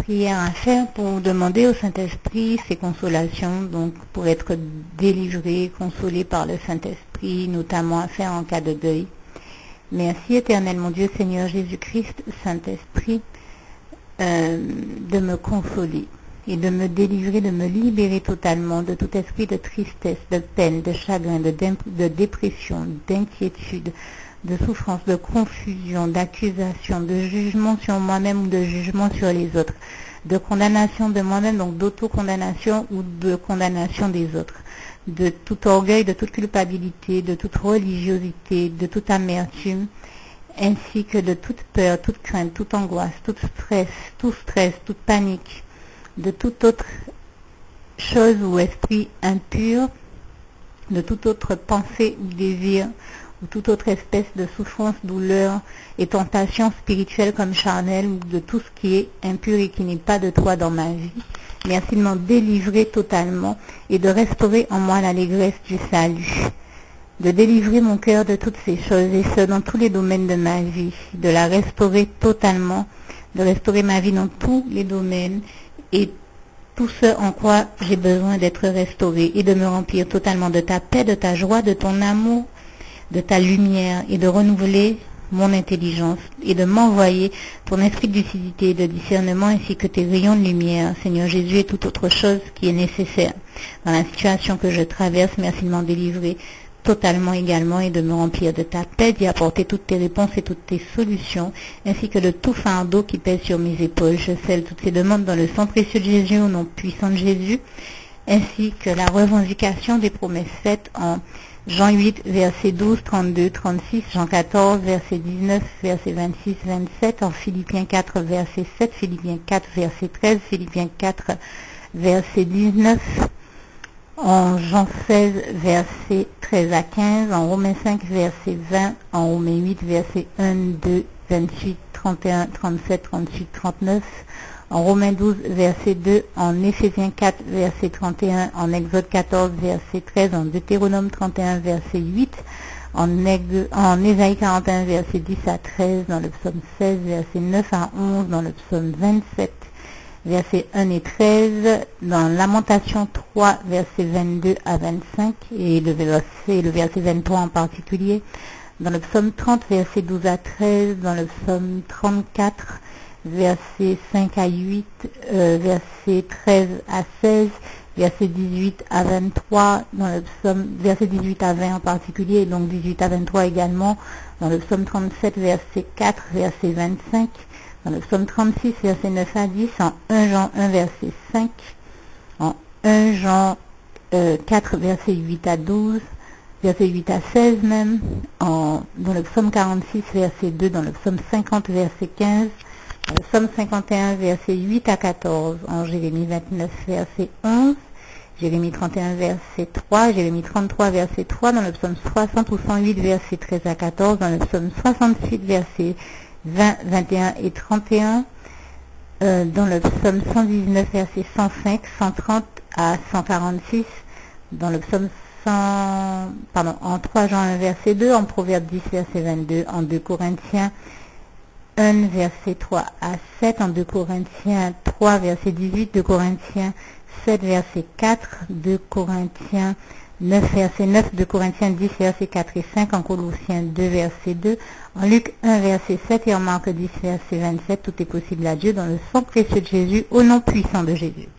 prière à faire pour demander au Saint-Esprit ses consolations, donc pour être délivré, consolé par le Saint-Esprit, notamment à faire en cas de deuil. Merci éternel mon Dieu, Seigneur Jésus-Christ, Saint-Esprit, de me consoler et de me délivrer, de me libérer totalement de tout esprit de tristesse, de peine, de chagrin, de dépression, d'inquiétude, de souffrance, de confusion, d'accusation, de jugement sur moi-même ou de jugement sur les autres, de condamnation de moi-même, donc d'autocondamnation ou de condamnation des autres, de tout orgueil, de toute culpabilité, de toute religiosité, de toute amertume, ainsi que de toute peur, toute crainte, toute angoisse, tout stress, toute panique, de toute autre chose ou esprit impur, de toute autre pensée ou désir, ou toute autre espèce de souffrance, douleur et tentation spirituelle comme charnelle, ou de tout ce qui est impur et qui n'est pas de toi dans ma vie. Merci de m'en délivrer totalement et de restaurer en moi l'allégresse du salut, de délivrer mon cœur de toutes ces choses et ce dans tous les domaines de ma vie, de la restaurer totalement, de restaurer ma vie dans tous les domaines et tout ce en quoi j'ai besoin d'être restauré et de me remplir totalement de ta paix, de ta joie, de ton amour, de ta lumière et de renouveler mon intelligence et de m'envoyer ton esprit de lucidité et de discernement ainsi que tes rayons de lumière, Seigneur Jésus, et toute autre chose qui est nécessaire dans la situation que je traverse. Merci de m'en délivrer totalement également et de me remplir de ta paix, d'y apporter toutes tes réponses et toutes tes solutions, ainsi que de tout fardeau qui pèse sur mes épaules. Je scelle toutes ces demandes dans le sang précieux de Jésus, au nom puissant de Jésus, ainsi que la revendication des promesses faites en Jean 8, verset 12, 32, 36, Jean 14, verset 19, verset 26, 27, en Philippiens 4, verset 7, Philippiens 4, verset 13, Philippiens 4, verset 19, en Jean 16, verset 13 à 15, en Romains 5, verset 20, en Romains 8, verset 1, 2, 28, 31, 37, 38, 39, en Romains 12, verset 2, en Éphésiens 4, verset 31, en Exode 14, verset 13, en Deutéronome 31, verset 8, en Ésaïe 41, verset 10 à 13, dans le psaume 16, verset 9 à 11, dans le psaume 27, verset 1 et 13, dans Lamentation 3, verset 22 à 25, et le verset 23 en particulier, dans le psaume 30, verset 12 à 13, dans le psaume 34, verset 5 à 8, verset 13 à 16, verset 18 à 23, dans le psaume, verset 18 à 20 en particulier, et donc 18 à 23 également, dans le psaume 37, verset 4, verset 25, dans le psaume 36, verset 9 à 10, en 1 Jean 1, verset 5, en 1 Jean 4, verset 8 à 12, verset 8 à 16 même, dans le psaume 46, verset 2, dans le psaume 50, verset 15, dans le psaume 51, verset 8 à 14, en Jérémie 29, verset 11, Jérémie 31, verset 3, Jérémie 33, verset 3, dans le psaume 60 ou 108, verset 13 à 14, dans le psaume 68, verset 20, 21 et 31, dans le psaume 119, verset 105, 130 à 146, dans le psaume en 3 Jean 1, verset 2, en Proverbe 10, verset 22, en 2 Corinthiens 1, verset 3 à 7, en 2 Corinthiens 3, verset 18, 2 Corinthiens 7, verset 4, 2 Corinthiens 9, verset 9, 2 Corinthiens 10, verset 4 et 5, en Colossiens 2, verset 2, en Luc 1, verset 7 et en Marc 10, verset 27. Tout est possible à Dieu dans le sang précieux de Jésus, au nom puissant de Jésus.